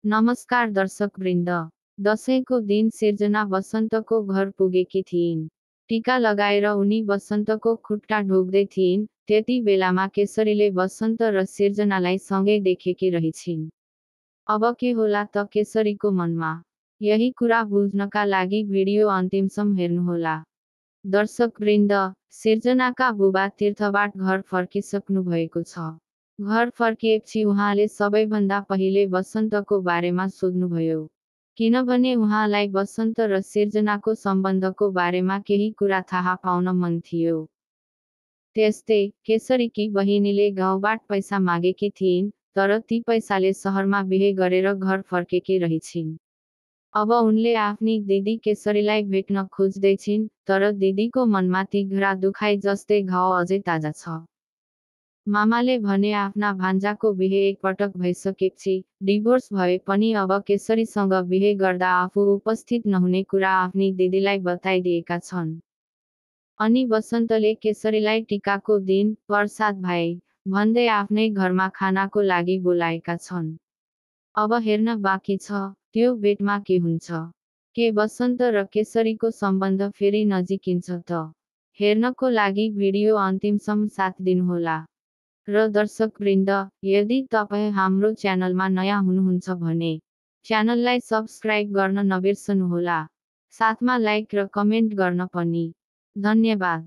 नमस्कार दर्शकवृन्द। दशैंको दिन सिर्जना बसन्तको घर पुगेकी थिइन्। टीका लगाएर उनी बसन्तको खुट्टा ढोग्दै थिइन्। त्यति बेलामा केशरीले बसन्त र सिर्जनालाई सँगै देखेकी रहेछिन्। अब के होला त केशरीको मनमा? यही कुरा बुझ्नका लागि भिडियो अन्तिमसम्म हेर्नुहोला। दर्शकवृन्द, सिर्जनाका बुबा तीर्थबाट घर फर्किसक्नु भएको छ। घर फर्किएपछि उहाँले सबैभन्दा पहिले बसन्तको बारेमा सोध्नुभयो। किनभने उहाँलाई बसन्त र सिर्जनाको सम्बन्धको बारेमा केही कुरा थाहा पाउन मन थियो। त्यस्तै केशरीकी बहिनीले गाउँबाट पैसा मागेकी थिइन्, तर ती पैसाले सहरमा बिहे गरेर घर फर्केकी रहेछिन्। अब उनले आफ्नी दिदी केशरीलाई भेट्न खोज्दैछिन्, तर दिदीको मनमा तिघ्रा दुखाइ जस्तै घाउ अझै ताजा छ। मामाले भने आफ्ना भान्जाको बिहे एकपटक भइसकेपछि डिभोर्स भए पनि अब केशरीसँग बिहे गर्दा आफू उपस्थित नहुने कुरा आफ्नी दिदीलाई बताइदिएका छन्। अनि बसन्तले केशरीलाई टीकाको दिन प्रसाद भाइ भन्दै आफ्नै घरमा खानाको लागि बोलाएका छन्। अब हेर्न बाँकी छ, त्यो भेटमा के हुन्छ। के बसन्त र केशरीको सम्बन्ध फेरि नजिकिन्छ त? हेर्नको लागि भिडियो अन्तिमसम्म साथ दिनुहोला। र दर्शकवृन्द, यदि तपाईँ हाम्रो च्यानलमा नयाँ हुनुहुन्छ भने च्यानललाई सब्स्क्राइब गर्न नबिर्सनुहोला। साथमा लाइक र कमेन्ट गर्न पनि। धन्यवाद।